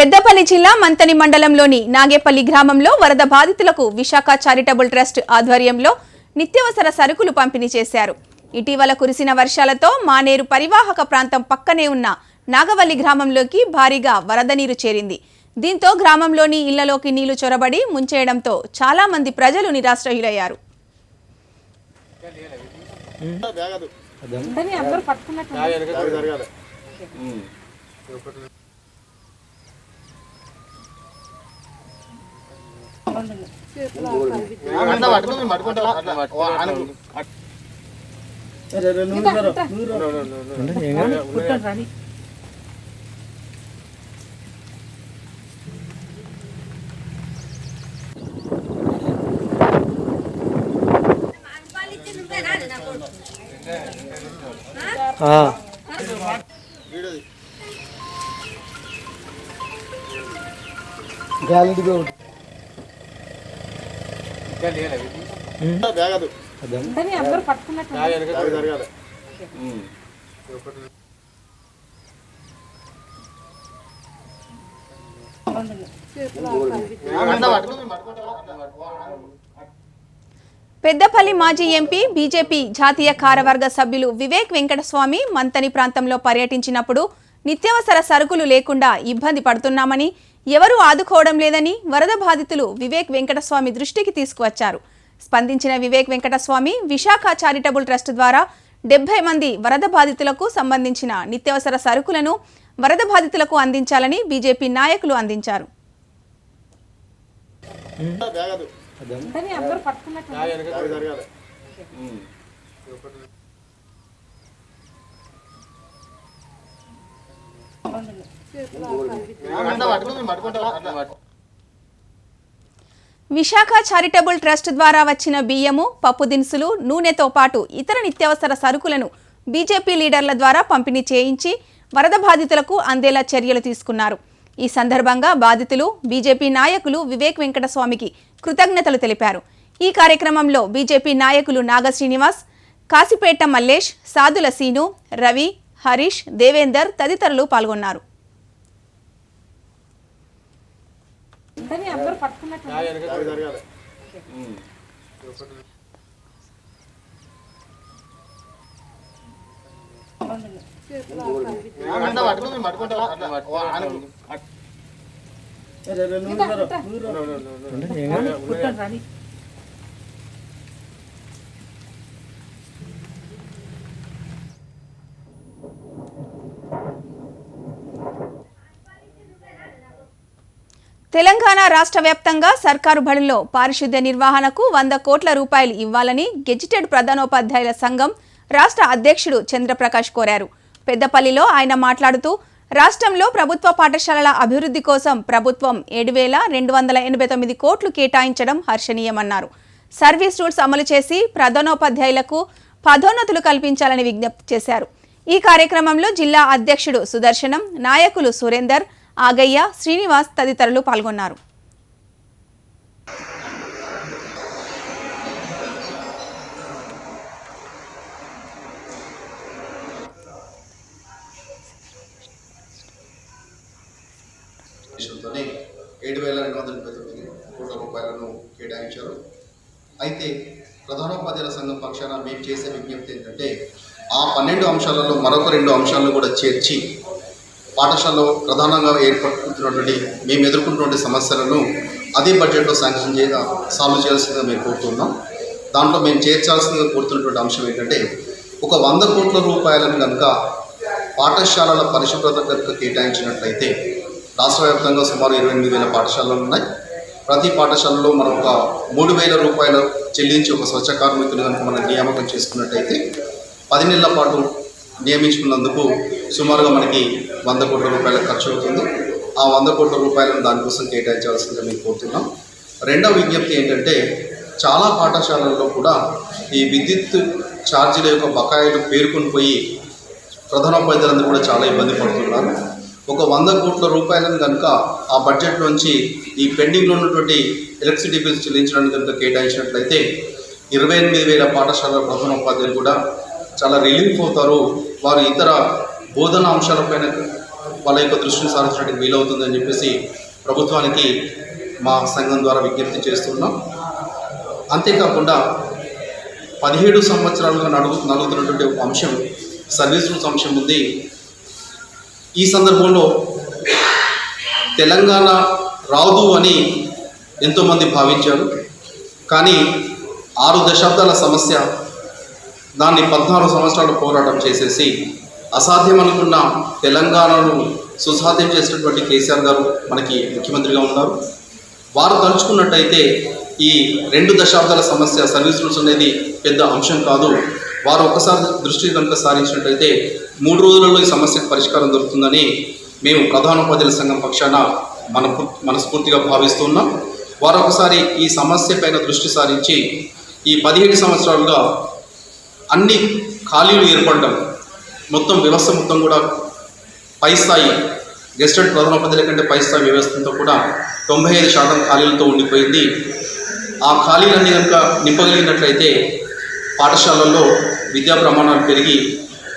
పెద్దపల్లి జిల్లా మంతని మండలంలోని నాగేపల్లి గ్రామంలో వరద బాధితులకు విశాఖ చారిటబుల్ ట్రస్ట్ ఆధ్వర్యంలో నిత్యావసర సరుకులు పంపిణీ చేశారు. ఇటీవల కురిసిన వర్షాలతో మానేరు పరివాహక ప్రాంతం పక్కనే ఉన్న నాగవల్లి గ్రామంలోకి భారీగా వరద నీరు చేరింది. దీంతో గ్రామంలోని ఇళ్లలోకి నీళ్లు చొరబడి ముంచేయడంతో చాలా మంది ప్రజలు నిరాశ్రయులయ్యారు. పెద్దపల్లి మాజీ ఎంపీ బీజేపీ జాతీయ కార్యవర్గ సభ్యులు వివేక్ వెంకటస్వామి మంతని ప్రాంతంలో పర్యటించినప్పుడు నిత్యావసర సరుకులు లేకుండా ఇబ్బంది పడుతున్నామని, ఎవరూ ఆదుకోవడం లేదని వరద బాధితులు వివేక్ వెంకటస్వామి దృష్టికి తీసుకువచ్చారు. స్పందించిన వివేక్ వెంకటస్వామి విశాఖ చారిటబుల్ ట్రస్ట్ ద్వారా 70 మంది వరద బాధితులకు సంబంధించిన నిత్యావసర సరుకులను వరద బాధితులకు అందించాలని బీజేపీ నాయకులు అందించారు. విశాఖ చారిటబుల్ ట్రస్ట్ ద్వారా వచ్చిన బియ్యము, పప్పు దినుసులు, నూనెతో పాటు ఇతర నిత్యావసర సరుకులను బీజేపీ లీడర్ల ద్వారా పంపిణీ చేయించి వరద బాధితులకు అందేలా చర్యలు తీసుకున్నారు. ఈ సందర్భంగా బాధితులు, బీజేపీ నాయకులు వివేక్ వెంకటస్వామికి కృతజ్ఞతలు తెలిపారు. ఈ కార్యక్రమంలో బీజేపీ నాయకులు నాగ శ్రీనివాస్, కాసిపేట మల్లేష్, సాదుల సీను, రవి, హరీష్, దేవేందర్ తదితరులు పాల్గొన్నారు. తెలంగాణ రాష్ట్ర వ్యాప్తంగా సర్కారు బడుల్లో పారిశుద్ధ్య నిర్వహణకు 100 కోట్ల రూపాయలు ఇవ్వాలని గెజిటెడ్ ప్రధానోపాధ్యాయుల సంఘం రాష్ట్ర అధ్యక్షుడు చంద్రప్రకాష్ కోరారు. పెద్దపల్లిలో ఆయన మాట్లాడుతూ, రాష్ట్రంలో ప్రభుత్వ పాఠశాలల అభివృద్ధి కోసం ప్రభుత్వం 7,289 కోట్లు కేటాయించడం హర్షణీయమన్నారు. సర్వీస్ రూల్స్ అమలు చేసి ప్రధానోపాధ్యాయులకు పదోన్నతులు కల్పించాలని విజ్ఞప్తి చేశారు. ఈ కార్యక్రమంలో జిల్లా అధ్యక్షుడు సుదర్శనం, నాయకులు సురేందర్, ఆగయ్య, శ్రీనివాస్ తదితరులు పాల్గొన్నారు. దేశంతోనే 7,289 కోట్ల రూపాయలను కేటాయించారు. అయితే ప్రధానోపాధ్యాయుల సంఘం పక్షాన మేము చేసే విజ్ఞప్తి ఏంటంటే, ఆ 12 అంశాలలో మరొక 2 అంశాలను కూడా చేర్చి పాఠశాలలో ప్రధానంగా ఏర్పడుతున్నటువంటి మేము ఎదుర్కొంటున్న సమస్యలను అదే బడ్జెట్లో శాంక్షన్ సాల్వ్ చేయాల్సిందిగా మేము కోరుతున్నాం. దాంట్లో మేము చేర్చాల్సిందిగా కోరుతున్నటువంటి అంశం ఏంటంటే, ఒక 100 కోట్ల రూపాయలను కనుక పాఠశాలల పరిశుభ్రత కనుక కేటాయించినట్లయితే, రాష్ట్ర వ్యాప్తంగా సుమారు 28,000 పాఠశాలలు ఉన్నాయి. ప్రతి పాఠశాలలో మనం ఒక 3,000 రూపాయలు చెల్లించి ఒక స్వచ్ఛ కార్మికులు కనుక మనం నియామకం చేసుకున్నట్టయితే 10 నెలల పాటు నియమించుకున్నందుకు సుమారుగా మనకి 100 కోట్ల రూపాయల ఖర్చు అవుతుంది. ఆ 100 కోట్ల రూపాయలను దానికోసం కేటాయించాల్సిందిగా మేము కోరుతున్నాం. రెండవ విజ్ఞప్తి ఏంటంటే, చాలా పాఠశాలల్లో కూడా ఈ విద్యుత్ ఛార్జీల యొక్క బకాయిలు పేరుకొని పోయి ప్రధానోపాధ్యాయులందరూ కూడా చాలా ఇబ్బంది పడుతున్నారు. ఒక 100 కోట్ల రూపాయలను కనుక ఆ బడ్జెట్లోంచి ఈ పెండింగ్లో ఉన్నటువంటి ఎలక్ట్రిసిటీ బిల్స్ చెల్లించడానికి కనుక కేటాయించినట్లయితే 28,000 పాఠశాలల ప్రధానోపాధ్యాయులు కూడా చాలా రిలీఫ్ అవుతారు. వారు ఇతర బోధన అంశాలపైన వాళ్ళ యొక్క దృష్టిని సారించడానికి వీలవుతుందని చెప్పేసి ప్రభుత్వానికి మా సంఘం ద్వారా విజ్ఞప్తి చేస్తున్నాం. అంతేకాకుండా 17 సంవత్సరాలుగా నడుగుతున్నటువంటి ఒక అంశం సర్వీస్ రూల్స్ అంశం ఉంది. ఈ సందర్భంలో తెలంగాణ రాదు అని ఎంతోమంది భావించారు. కానీ 6 దశాబ్దాల సమస్య దాన్ని 14 సంవత్సరాలు పోరాటం చేసేసి అసాధ్యం అనుకున్న తెలంగాణను సుసాధ్యం చేసినటువంటి కేసీఆర్ గారు మనకి ముఖ్యమంత్రిగా ఉన్నారు. వారు తలుచుకున్నట్టయితే ఈ 2 దశాబ్దాల సమస్య సర్వీస్ రూల్స్ అనేది పెద్ద అంశం కాదు. వారు ఒకసారి దృష్టి కనుక సారించినట్టయితే 3 రోజులలో ఈ సమస్యకు పరిష్కారం దొరుకుతుందని మేము ప్రధానోపాధ్యాయుల సంఘం పక్షాన మనస్ఫూర్తిగా భావిస్తున్నాం. వారు ఒకసారి ఈ సమస్య పైన దృష్టి సారించి ఈ 17 సంవత్సరాలుగా అన్ని ఖాళీలు ఏర్పడడం, మొత్తం వ్యవస్థ మొత్తం కూడా పై స్థాయి గెస్టెడ్ ప్రధానోపాధ్యాయుల కంటే పై స్థాయి వ్యవస్థతో కూడా 95% ఖాళీలతో ఉండిపోయింది. ఆ ఖాళీలన్నీ కనుక నింపగలిగినట్లయితే పాఠశాలల్లో విద్యా ప్రమాణాలు పెరిగి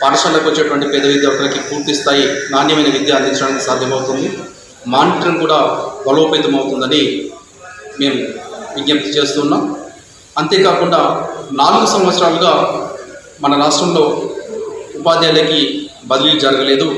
పాఠశాలకు వచ్చేటువంటి పేద విద్యార్థులకి పూర్తి స్థాయి నాణ్యమైన విద్య అందించడానికి సాధ్యమవుతుంది. మానిటరింగ్ కూడా బలోపేతమవుతుందని మేము విజ్ఞప్తి చేస్తున్నాం. అంతేకాకుండా 4 సంవత్సరాలుగా మన రాష్ట్రంలో ఉపాధ్యాయులకి బదిలీ జరగలేదు.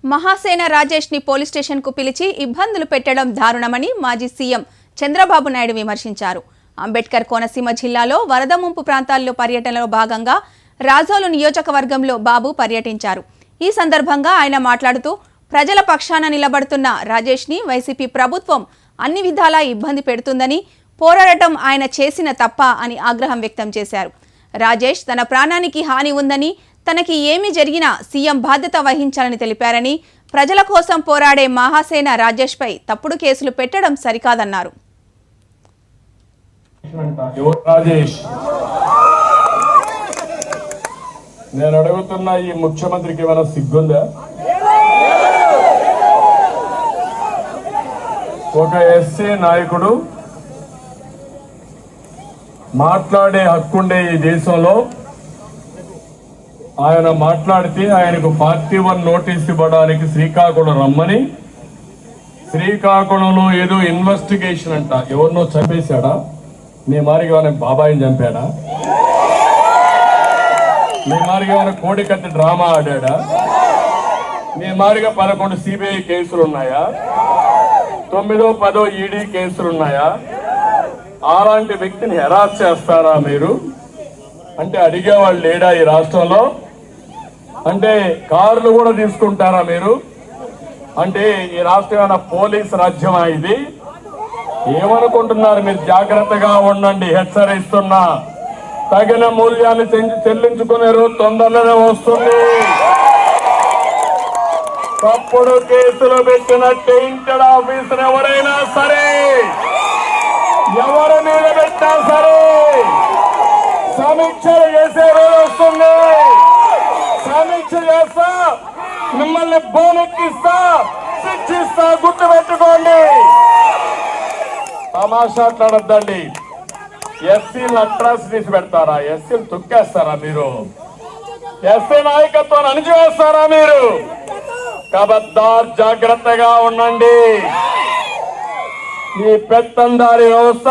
మహాసేన రాజేష్ని పోలీస్ స్టేషన్కు పిలిచి ఇబ్బందులు పెట్టడం దారుణమని మాజీ సీఎం చంద్రబాబు నాయుడు విమర్శించారు. అంబేద్కర్ కోనసీమ జిల్లాలో వరద ముంపు ప్రాంతాల్లో పర్యటనలో భాగంగా రాజోలు నియోజకవర్గంలో బాబు పర్యటించారు. ఈ సందర్భంగా ఆయన మాట్లాడుతూ ప్రజల పక్షాన నిలబడుతున్న రాజేష్ని వైసీపీ ప్రభుత్వం అన్ని విధాలా ఇబ్బంది పెడుతుందని, పోరాడటం ఆయన చేసిన తప్ప అని ఆగ్రహం వ్యక్తం చేశారు. రాజేష్ తన ప్రాణానికి హాని ఉందని, తనకి ఏమి జరిగినా సీఎం బాధ్యత వహించాలని తెలిపారని, ప్రజల కోసం పోరాడే మహాసేన రాజేష్పై తప్పుడు కేసులు పెట్టడం సరికాదన్నారు. రాజేష్, నేను అడుగుతున్నా, ఈ ముఖ్యమంత్రికి ఏమైనా సిగ్గుందా? ఒక ఎస్సీ నాయకుడు మాట్లాడే హక్కుండే ఈ దేశంలో ఆయన మాట్లాడితే ఆయనకు పార్టీ 1 నోటీస్ ఇవ్వడానికి శ్రీకాకుళం రమ్మని, శ్రీకాకుళంలో ఏదో ఇన్వెస్టిగేషన్ అంట, ఎవరినో చంపేశాడా? మీ మారిగా ఏమైనా బాబాయిని చంపాడా? మీ మారిగా ఏమైనా కోడికత్తి డ్రామా ఆడాడా? మీ మారిగా 11 సిబిఐ కేసులు ఉన్నాయా? 9, 10 ఈడీ కేసులు ఉన్నాయా? అలాంటి వ్యక్తిని హెరాస్ చేస్తారా మీరు? అంటే అడిగేవాళ్ళు లేడా ఈ రాష్ట్రంలో? అంటే కార్లు కూడా తీసుకుంటారా మీరు? అంటే ఈ రాష్ట్రం పోలీస్ రాజ్యమా ఇది? ఏమనుకుంటున్నారు మీరు? జాగ్రత్తగా ఉండండి, హెచ్చరిస్తున్నా. తగిన మూల్యాన్ని చెల్లించుకునే రోజు తొందరలోనే వస్తుంది. తప్పుడు కేసులు పెట్టిన టెయింటెడ్ ఆఫీసర్ ఎవరైనా సరే, ఎవరి మీద పెట్టినా సరే సమీక్షలు చేసే రోజు వస్తుంది. సమీక్ష చేస్తా, మిమ్మల్ని బోనెక్కిస్తా, శిక్షిస్తా, గుర్తు పెట్టుకోండి. తమాషాట్లాడద్దండి. ఎస్సీలు అట్రాసిటీస్ పెడతారా? ఎస్సీలు తొక్కేస్తారా మీరు? ఎస్సీ నాయకత్వాన్ని అణిచివేస్తారా మీరు? కబద్దార్, జాగ్రత్తగా ఉండండి. ఈ పెత్తందారి వ్యవస్థ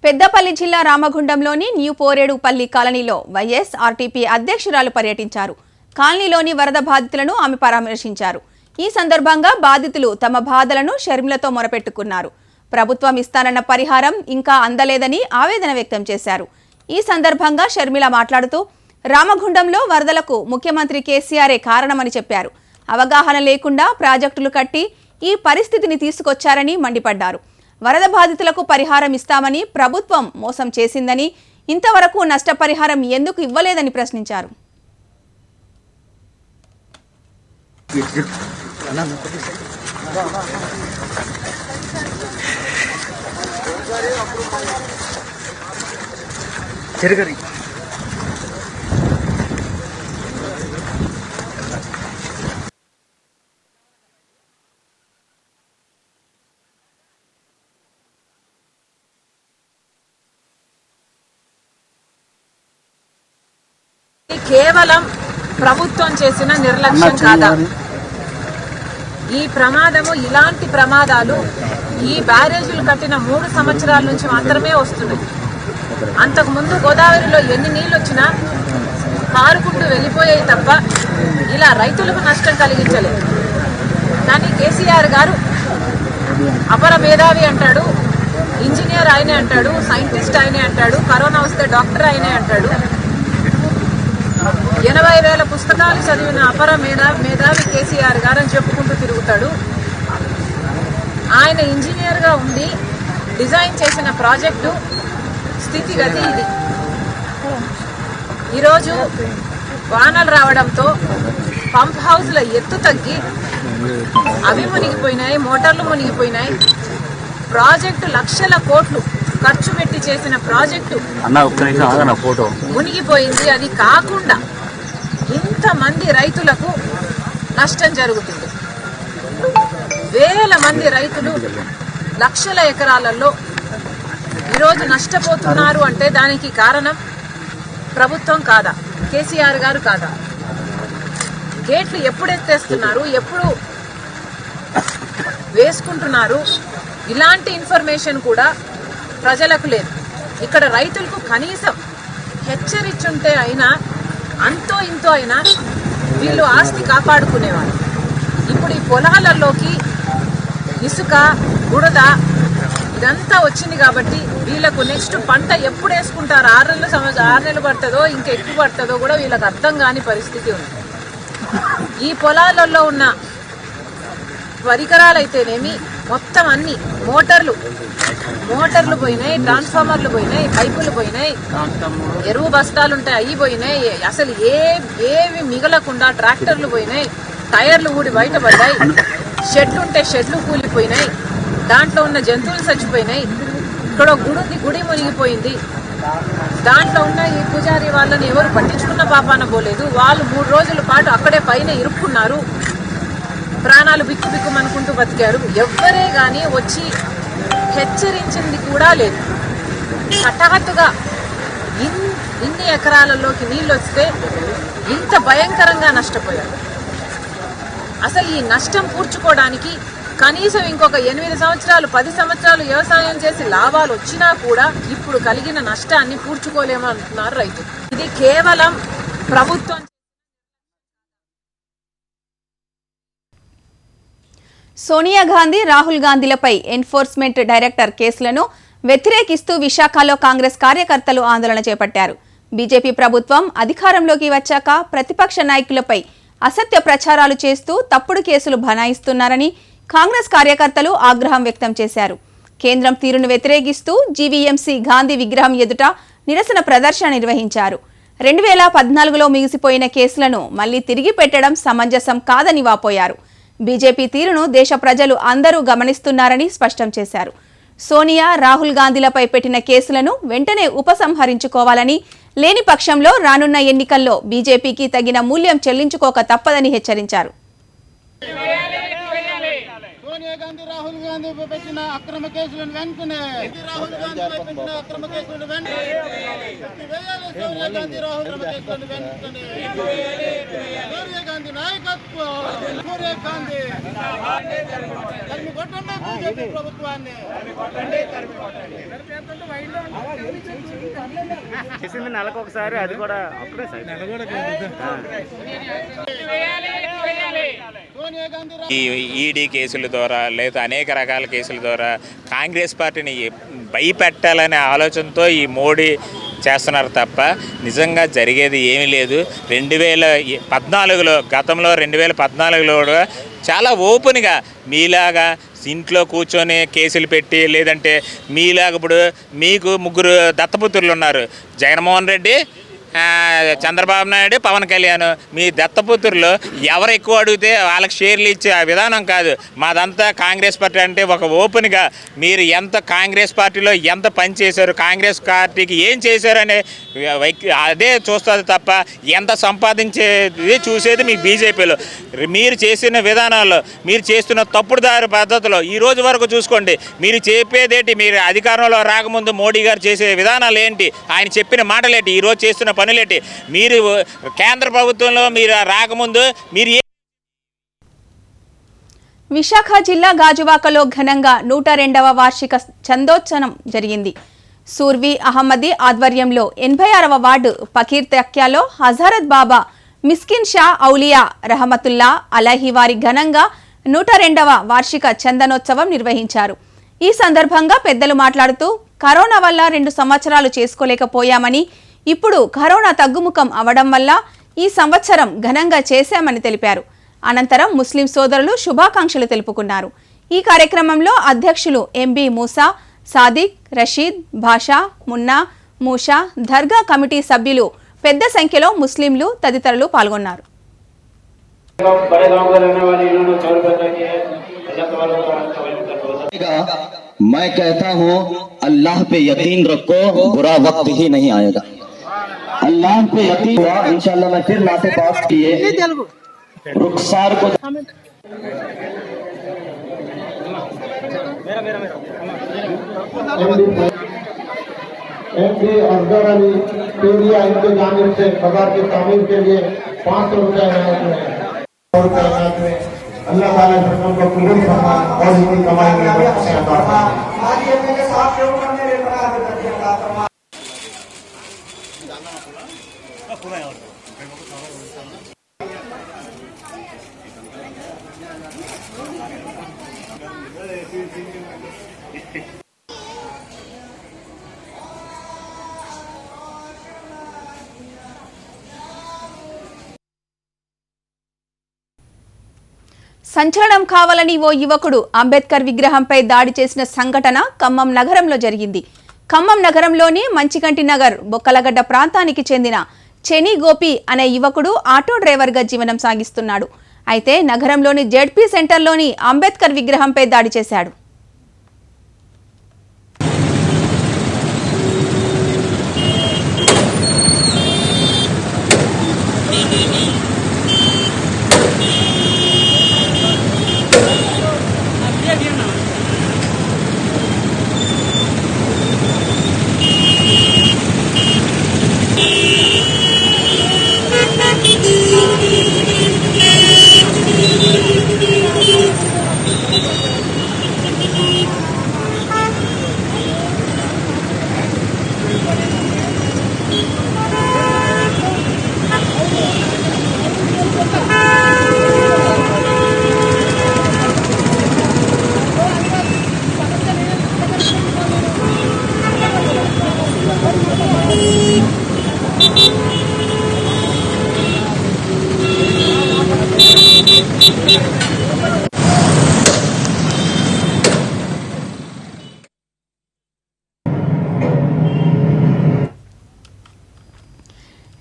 పెద్దపల్లి జిల్లా రామగుండంలోని న్యూ పోరేడుపల్లి కాలనీలో వైఎస్ఆర్టీపీ అధ్యక్షురాలు పర్యటించారు. కాలనీలోని వరద బాధితులను ఆమె పరామర్శించారు. ఈ సందర్భంగా బాధితులు తమ బాధలను షర్మిలతో మొరపెట్టుకున్నారు. ప్రభుత్వం ఇస్తానన్న పరిహారం ఇంకా అందలేదని ఆవేదన వ్యక్తం చేశారు. ఈ సందర్భంగా షర్మిల మాట్లాడుతూ రామగుండంలో వరదలకు ముఖ్యమంత్రి కేసీఆరే కారణమని చెప్పారు. అవగాహన లేకుండా ప్రాజెక్టులు కట్టి ఈ పరిస్థితిని తీసుకొచ్చారని మండిపడ్డారు. వరద బాధితులకు పరిహారం ఇస్తామని ప్రభుత్వం మోసం చేసిందని, ఇంతవరకు నష్టపరిహారం ఎందుకు ఇవ్వలేదని ప్రశ్నించారు. ఇది కేవలం ప్రభుత్వం చేసిన నిర్లక్ష్యం కాదా? ఈ ప్రమాదము, ఇలాంటి ప్రమాదాలు ఈ బ్యారేజీలు కట్టిన 3 సంవత్సరాల నుంచి మాత్రమే వస్తున్నాయి. అంతకుముందు గోదావరిలో ఎన్ని నీళ్ళు వచ్చినా పారుకుంటూ వెళ్ళిపోయాయి తప్ప ఇలా రైతులకు నష్టం కలిగించలేదు. కానీ కేసీఆర్ గారు అపర మేధావి అంటాడు, ఇంజనీర్ ఆయనే అంటాడు, సైంటిస్ట్ ఆయనే అంటాడు, కరోనా వస్తే డాక్టర్ ఆయనే అంటాడు. 80,000 పుస్తకాలు చదివిన అపర మేధావి కేసీఆర్ గారు అని చెప్పుకుంటూ తిరుగుతాడు. ఆయన ఇంజనీర్గా ఉండి డిజైన్ చేసిన ప్రాజెక్టు స్థితిగతి ఇది. ఈరోజు వానలు రావడంతో పంప్ హౌస్ల ఎత్తు తగ్గి అవి మునిగిపోయినాయి, మోటార్లు మునిగిపోయినాయి. ప్రాజెక్టు లక్షల కోట్లు ఖర్చు పెట్టి చేసిన ప్రాజెక్టు మునిగిపోయింది. అది కాకుండా ఇంతమంది రైతులకు నష్టం జరుగుతుంది. వేల మంది రైతులు లక్షల ఎకరాలలో ఈరోజు నష్టపోతున్నారు. అంటే దానికి కారణం ప్రభుత్వం కాదా? కేసీఆర్ గారు కాదా? గేట్లు ఎప్పుడు ఎత్తేస్తున్నారు, ఎప్పుడు వేసుకుంటున్నారు, ఇలాంటి ఇన్ఫర్మేషన్ కూడా ప్రజలకు లేదు. ఇక్కడ రైతులకు కనీసం హెచ్చరించుంటే అయినా అంతో ఇంతో అయినా వీళ్ళు ఆస్తి కాపాడుకునేవారు. ఇప్పుడు ఈ పొలాలలోకి ఇసుక, బురద ఇదంతా వచ్చింది కాబట్టి వీళ్ళకు నెక్స్ట్ పంట ఎప్పుడు వేసుకుంటారు, 6 నెలలు పడుతుందో ఇంకా ఎక్కువ పడుతుందో కూడా వీళ్ళకి అర్థం కాని పరిస్థితి ఉంది. ఈ పొలాలలో ఉన్న పరికరాలు అయితేనేమి మొత్తం అన్ని మోటార్లు పోయినాయి, ట్రాన్స్ఫార్మర్లు పోయినాయి, పైపులు పోయినాయి, ఎరువు బస్తాలు ఉంటాయి అవి పోయినాయి. అసలు ఏవి మిగలకుండా ట్రాక్టర్లు పోయినాయి, టైర్లు ఊడి బయటపడ్డాయి, షెడ్లు ఉంటే షెడ్లు కూలిపోయినాయి, దాంట్లో ఉన్న జంతువులు చచ్చిపోయినాయి. ఇక్కడ గుడి మునిగిపోయింది. దాంట్లో ఉన్న ఈ పూజారి వాళ్ళని ఎవరు పట్టించుకున్న పాపాన పోలేదు. వాళ్ళు 3 రోజుల పాటు అక్కడే పైన ఇరుక్కున్నారు, ప్రాణాలు బిక్కుమనుకుంటూ బతికారు. ఎవ్వరే కానీ వచ్చి హెచ్చరించింది కూడా లేదు. హఠాత్తుగా ఇన్ని ఎకరాలలోకి నీళ్ళు వస్తే ఇంత భయంకరంగా నష్టపోయారు. అసలు ఈ నష్టం పూడ్చుకోవడానికి కనీసం ఇంకొక 8 సంవత్సరాలు 10 సంవత్సరాలు వ్యవసాయం చేసి లాభాలు వచ్చినా కూడా ఇప్పుడు కలిగిన నష్టాన్ని పూడ్చుకోలేమంటున్నారు రైతులు. ఇది కేవలం ప్రభుత్వం. సోనియా గాంధీ, రాహుల్ గాంధీలపై ఎన్ఫోర్స్మెంట్ డైరెక్టర్ కేసులను వ్యతిరేకిస్తూ విశాఖలో కాంగ్రెస్ కార్యకర్తలు ఆందోళన చేపట్టారు. బీజేపీ ప్రభుత్వం అధికారంలోకి వచ్చాక ప్రతిపక్ష నాయకులపై అసత్య ప్రచారాలు చేస్తూ తప్పుడు కేసులు బనాయిస్తున్నారని కాంగ్రెస్ కార్యకర్తలు ఆగ్రహం వ్యక్తం చేశారు. కేంద్రం తీరును వ్యతిరేకిస్తూ జీవీఎంసీ గాంధీ విగ్రహం ఎదుట నిరసన ప్రదర్శన నిర్వహించారు. 2014లో ముగిసిపోయిన కేసులను మళ్లీ తిరిగి పెట్టడం సమంజసం కాదని వాపోయారు. బీజేపీ తీరును దేశ ప్రజలు అందరూ గమనిస్తున్నారని స్పష్టం చేశారు. సోనియా, రాహుల్ గాంధీలపై పెట్టిన కేసులను వెంటనే ఉపసంహరించుకోవాలని, లేని పక్షంలో రానున్న ఎన్నికల్లో బీజేపీకి తగిన మూల్యం చెల్లించుకోక తప్పదని హెచ్చరించారు. సోనియా గాంధీ, రాహుల్ గాంధీ పెట్టిన అక్రమ కేసులను వెంటనే సోనియా గాంధీ, రాహుల్ సోనియా గాంధీ నాయకత్వం, సోనియా గాంధీ కొట్టండి బీజేపీ ప్రభుత్వాన్ని. చేసింది నెలకు ఒకసారి, అది కూడా అప్పుడే ఈ ఈడీ కేసుల ద్వారా లేదా అనేక రకాల కేసుల ద్వారా కాంగ్రెస్ పార్టీని భయపెట్టాలనే ఆలోచనతో ఈ మోడీ చేస్తున్నారు తప్ప నిజంగా జరిగేది ఏమీ లేదు. 2014లో గతంలో 2014లో కూడా చాలా ఓపెన్గా మీలాగా ఇంట్లో కూర్చొని కేసులు పెట్టి, లేదంటే మీలాగా ఇప్పుడు మీకు 3 దత్తపుత్రులు ఉన్నారు, జగన్మోహన్ రెడ్డి, చంద్రబాబు నాయుడు, పవన్ కళ్యాణ్. మీ దత్తపుత్రులు ఎవరు ఎక్కువ అడిగితే వాళ్ళకి షేర్లు ఇచ్చే ఆ విధానం కాదు మాదంతా. కాంగ్రెస్ పార్టీ అంటే ఒక ఓపెన్గా మీరు ఎంత కాంగ్రెస్ పార్టీలో ఎంత పని చేశారు, కాంగ్రెస్ పార్టీకి ఏం చేశారు అనే అదే చూస్తుంది తప్ప ఎంత సంపాదించేది చూసేది మీ బీజేపీలో. మీరు చేసిన విధానాల్లో, మీరు చేస్తున్న తప్పుడు దారి పద్ధతిలో ఈ రోజు వరకు చూసుకోండి. మీరు చెప్పేదేంటి, మీరు అధికారంలో రాకముందు మోడీ గారు చేసే విధానాలు ఏంటి, ఆయన చెప్పిన మాటలేంటి, ఈరోజు చేస్తున్న పనులేంటి? మీరు కేంద్ర ప్రభుత్వంలో మీరు రాకముందు మీరు విశాఖ జిల్లా గాజువాకలో ఘనంగా 102వ వార్షిక చందోత్సవం జరిగింది. సూర్వి అహ్మదీ ఆధ్వర్యంలో 86వ వార్డు పకీర్ తక్యాలో హజరత్ బాబా మిస్కిన్ షా ఔలియా రహమతుల్లా అలహి వారి ఘనంగా 102వ వార్షిక చందనోత్సవం నిర్వహించారు. ఈ సందర్భంగా పెద్దలు మాట్లాడుతూ కరోనా వల్ల 2 సంవత్సరాలు చేసుకోలేకపోయామని, ఇప్పుడు కరోనా తగ్గుముఖం అవడం వల్ల ఈ సంవత్సరం ఘనంగా చేశామని తెలిపారు. అనంతరం ముస్లిం సోదరులు శుభాకాంక్షలు తెలుపుకున్నారు. ఈ కార్యక్రమంలో అధ్యక్షులు ఎంబి మూసా, సాదిక్, రషీద్, భాషా, మున్నా, మూషా, దర్గా కమిటీ సభ్యులు పెద్ద సంఖ్యలో ముస్లింలు తదితరులు పాల్గొన్నారు. मैं कहता हूँ अल्लाह पे यकीन रखो, बुरा वक्त ही नहीं आएगा। अल्लाह पे यकीन हुआ, इंशाल्लाह मैं फिर नाते पास किए रुखसार को एमडी अफजल अली पीडिया इनके जानिब से बाजार की तामीर के लिए 500 रुपए अल्लाह ताला रकम को कबूल फरमाए और इनकी कमाई में बरकत अता फरमाए। సంచలనం కావాలని ఓ యువకుడు అంబేద్కర్ విగ్రహంపై దాడి చేసిన సంఘటన ఖమ్మం నగరంలో జరిగింది. ఖమ్మం నగరంలోని మంచికంటి నగర్ బొక్కలగడ్డ ప్రాంతానికి చెందిన చెని గోపి అనే యువకుడు ఆటో డ్రైవర్గా జీవనం సాగిస్తున్నాడు. అయితే నగరంలోని జెడ్పీ సెంటర్లోని అంబేద్కర్ విగ్రహంపై దాడి చేశాడు.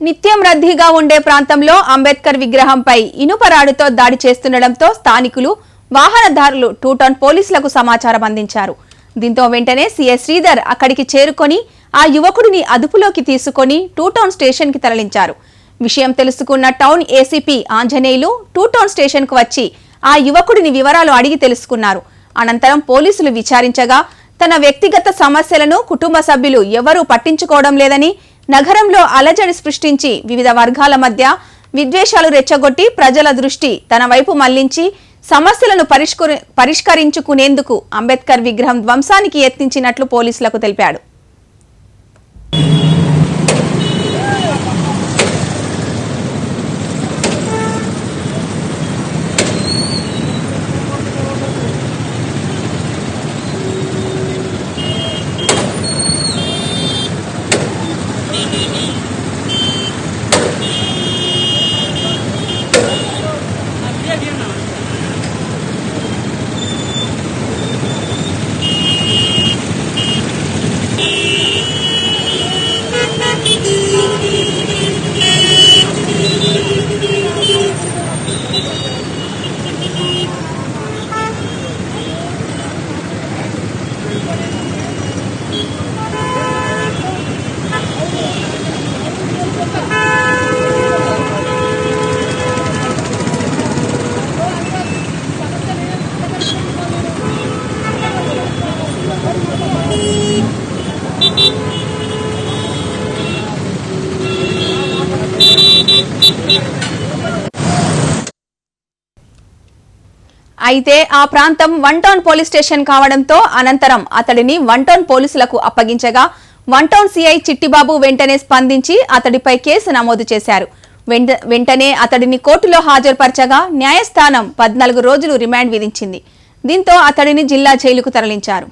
నిత్యం రద్దీగా ఉండే ప్రాంతంలో అంబేద్కర్ విగ్రహంపై ఇనుపరాడుతో దాడి చేస్తుండటంతో స్థానికులు, వాహనదారులు 2 టౌన్ పోలీసులకు సమాచారం అందించారు. దీంతో వెంటనే సీఐ శ్రీధర్ అక్కడికి చేరుకొని ఆ యువకుడిని అదుపులోకి తీసుకొని 2 టౌన్ స్టేషన్కి తరలించారు. విషయం తెలుసుకున్న టౌన్ ఏసీపీ ఆంజనేయులు 2 టౌన్ స్టేషన్కు వచ్చి ఆ యువకుడిని వివరాలు అడిగి తెలుసుకున్నారు. అనంతరం పోలీసులు విచారించగా తన వ్యక్తిగత సమస్యలను కుటుంబ సభ్యులు ఎవరూ పట్టించుకోవడం లేదని, నగరంలో అలజడి సృష్టించి వివిధ వర్గాల మధ్య విద్వేషాలు రెచ్చగొట్టి ప్రజల దృష్టి తన వైపు మళ్లించి సమస్యలను పరిష్కరించుకునేందుకు అంబేద్కర్ విగ్రహం ధ్వంసానికి యత్నించినట్లు పోలీసులకు తెలిపాడు. అయితే ఆ ప్రాంతం 1 టౌన్ పోలీస్ స్టేషన్ కావడంతో అనంతరం అతడిని 1 టౌన్ పోలీసులకు అప్పగించగా 1 టౌన్ సిఐ చిట్టిబాబు వెంటనే స్పందించి అతడిపై కేసు నమోదు చేశారు. వెంటనే అతడిని కోర్టులో హాజరుపరచగా న్యాయస్థానం 14 రోజులు రిమాండ్ విధించింది. దీంతో అతడిని జిల్లా జైలుకు తరలించారు.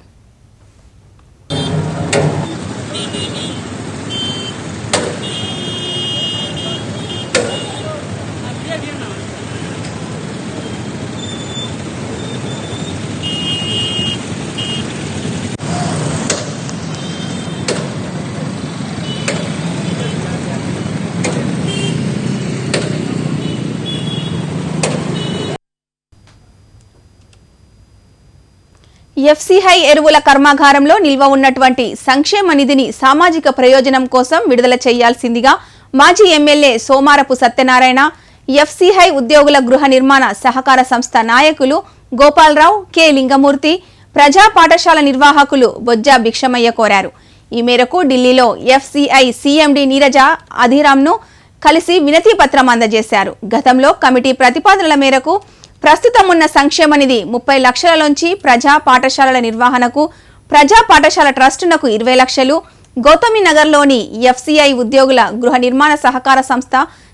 ఎఫ్సిఐ ఎరువుల కర్మాగారంలో నిల్వ ఉన్నటువంటి సంక్షేమ నిధిని సామాజిక ప్రయోజనం కోసం విడుదల చేయాల్సిందిగా మాజీ ఎమ్మెల్యే సోమారపు సత్యనారాయణ, ఎఫ్సిఐ ఉద్యోగుల గృహ నిర్మాణ సహకార సంస్థ నాయకులు గోపాలరావు, కె లింగమూర్తి, ప్రజా పాఠశాల నిర్వాహకులు బొజ్జా భిక్షమయ్య కోరారు. ఈ మేరకు ఢిల్లీలో ఎఫ్సిఐ సిఎండి నీరజ అధిరామ్ను కలిసి వినతి పత్రం అందజేశారు. గతంలో కమిటీ ప్రతిపాదనల మేరకు ప్రస్తుతం ఉన్న సంక్షేమ నిధి 30 లక్షలలోంచి ప్రజా పాఠశాలల నిర్వహణకు ప్రజా పాఠశాల ట్రస్టునకు 20 లక్షలు, గౌతమి నగర్లోని ఎఫ్సిఐ ఉద్యోగుల గృహ నిర్మాణ సహకార సంస్థ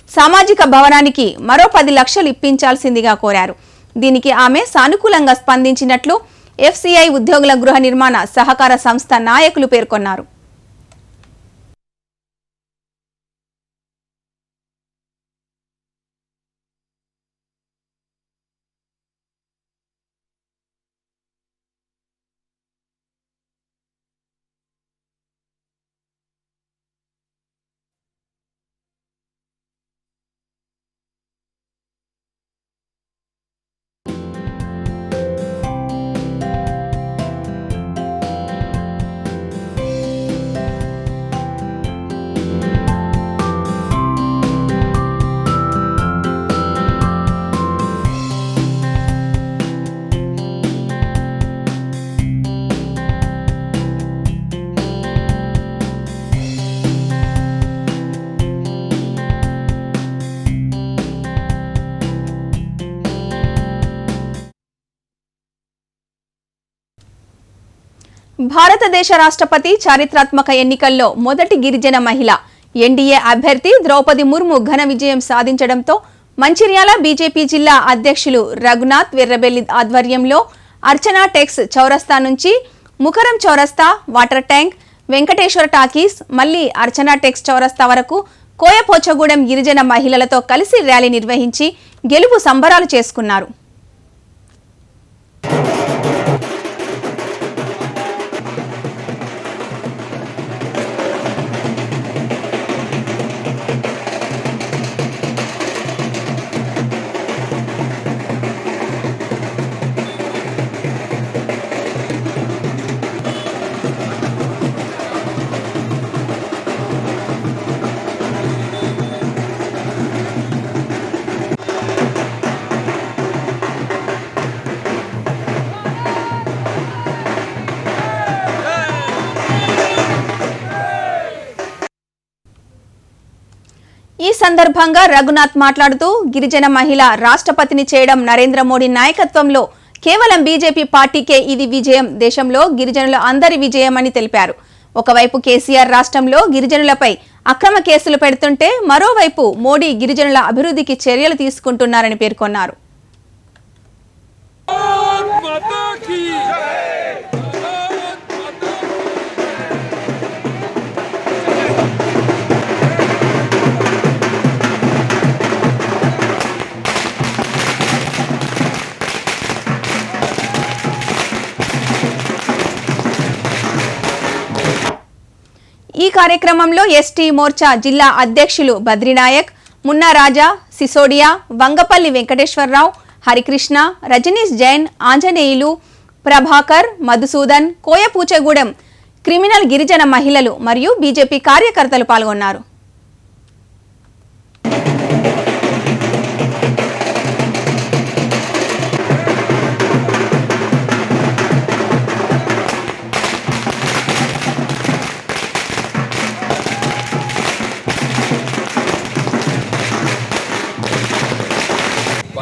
సామాజిక భవనానికి మరో 10 లక్షలు ఇప్పించాల్సిందిగా కోరారు. దీనికి ఆమె సానుకూలంగా స్పందించినట్లు ఎఫ్సిఐ ఉద్యోగుల గృహ నిర్మాణ సహకార సంస్థ నాయకులు పేర్కొన్నారు. భారతదేశ రాష్ట్రపతి చారిత్రాత్మక ఎన్నికల్లో మొదటి గిరిజన మహిళ ఎన్డీఏ అభ్యర్థి ద్రౌపది ముర్ము ఘన విజయం సాధించడంతో మంచిర్యాల బీజేపీ జిల్లా అధ్యక్షులు రఘునాథ్ వెర్రబెల్లి ఆధ్వర్యంలో అర్చనా టెక్స్ చౌరస్తా నుంచి ముకరం చౌరస్తా, వాటర్ ట్యాంక్, వెంకటేశ్వర టాకీస్, మళ్లీ అర్చనా టెక్స్ చౌరస్తా వరకు కోయపోచగూడెం గిరిజన మహిళలతో కలిసి ర్యాలీ నిర్వహించి గెలుపు సంబరాలు చేసుకున్నారు. ఈ సందర్భంగా రఘునాథ్ మాట్లాడుతూ గిరిజన మహిళ రాష్ట్రపతిని చేయడం నరేంద్ర మోడీ నాయకత్వంలో కేవలం బీజేపీ పార్టీకే ఇది విజయం, దేశంలో గిరిజనుల అందరి విజయమని తెలిపారు. ఒకవైపు కేసీఆర్ రాష్ట్రంలో గిరిజనులపై అక్రమ కేసులు పెడుతుంటే మరోవైపు మోడీ గిరిజనుల అభివృద్ధికి చర్యలు తీసుకుంటున్నారని పేర్కొన్నారు. ఈ కార్యక్రమంలో ఎస్టీ మోర్చా జిల్లా అధ్యక్షులు బద్రీనాయక్, మున్నా రాజా, సిసోడియా, వంగపల్లి వెంకటేశ్వరరావు, హరికృష్ణ, రజనీష్ జైన్, ఆంజనేయులు, ప్రభాకర్, మధుసూదన్, కోయపూచగూడెం క్రిమినల్ గిరిజన మహిళలు మరియు బీజేపీ కార్యకర్తలు పాల్గొన్నారు.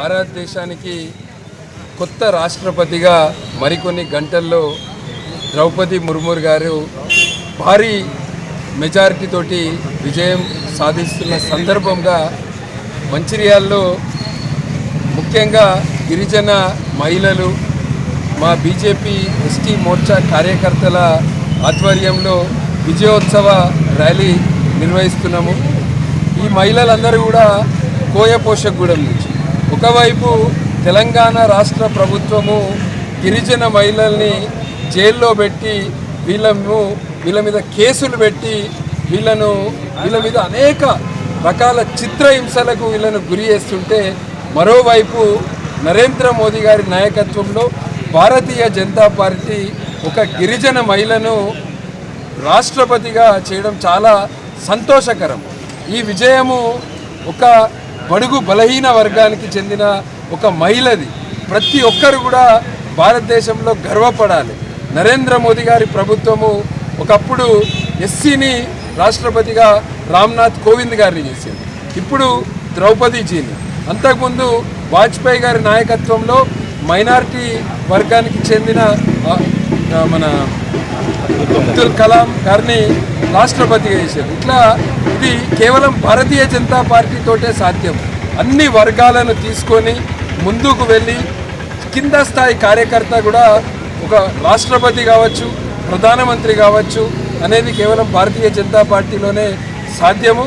భారతదేశానికి కొత్త రాష్ట్రపతిగా మరికొన్ని గంటల్లో ద్రౌపది ముర్ము గారు భారీ మెజారిటీ తోటి విజయం సాధిస్తున్న సందర్భంగా మంచిర్యాలలో ముఖ్యంగా గిరిజన మహిళలు మా బీజేపీ ఎస్టీ మోర్చా కార్యకర్తల ఆధ్వర్యంలో విజయోత్సవ ర్యాలీ నిర్వహిస్తున్నాము. ఈ మహిళలందరూ కూడా కోయపోషగూడెం నుంచి ఒకవైపు తెలంగాణ రాష్ట్ర ప్రభుత్వము గిరిజన మహిళల్ని జైల్లో పెట్టి వీళ్ళ మీద కేసులు పెట్టి వీళ్ళ మీద అనేక రకాల చిత్రహింసలకు వీళ్ళను గురి చేస్తుంటే, మరోవైపు నరేంద్ర మోదీ గారి నాయకత్వంలో భారతీయ జనతా పార్టీ ఒక గిరిజన మహిళను రాష్ట్రపతిగా చేయడం చాలా సంతోషకరం. ఈ విజయము ఒక బడుగు బలహీన వర్గానికి చెందిన ఒక మహిళది. ప్రతి ఒక్కరు కూడా భారతదేశంలో గర్వపడాలి. నరేంద్ర మోదీ గారి ప్రభుత్వము ఒకప్పుడు ఎస్సీని రాష్ట్రపతిగా రామ్నాథ్ కోవింద్ గారిని చేసింది, ఇప్పుడు ద్రౌపదీజీని. అంతకుముందు వాజ్పేయి గారి నాయకత్వంలో మైనారిటీ వర్గానికి చెందిన మన అబ్దుల్ కలాం గారిని రాష్ట్రపతిగా చేశారు. ఇట్లా ఇది కేవలం భారతీయ జనతా పార్టీతోటే సాధ్యం. అన్ని వర్గాలను తీసుకొని ముందుకు వెళ్ళి కింద స్థాయి కార్యకర్త కూడా ఒక రాష్ట్రపతి కావచ్చు, ప్రధానమంత్రి కావచ్చు అనేది కేవలం భారతీయ జనతా పార్టీలోనే సాధ్యము.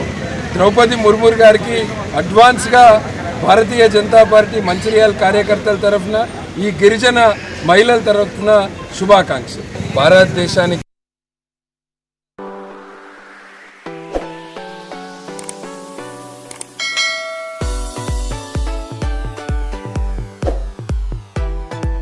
ద్రౌపది ముర్ము గారికి అడ్వాన్స్గా భారతీయ జనతా పార్టీ మంచిర్యాల కార్యకర్తల తరఫున, ఈ గిరిజన మహిళల తరఫున శుభాకాంక్షలు. భారతదేశానికి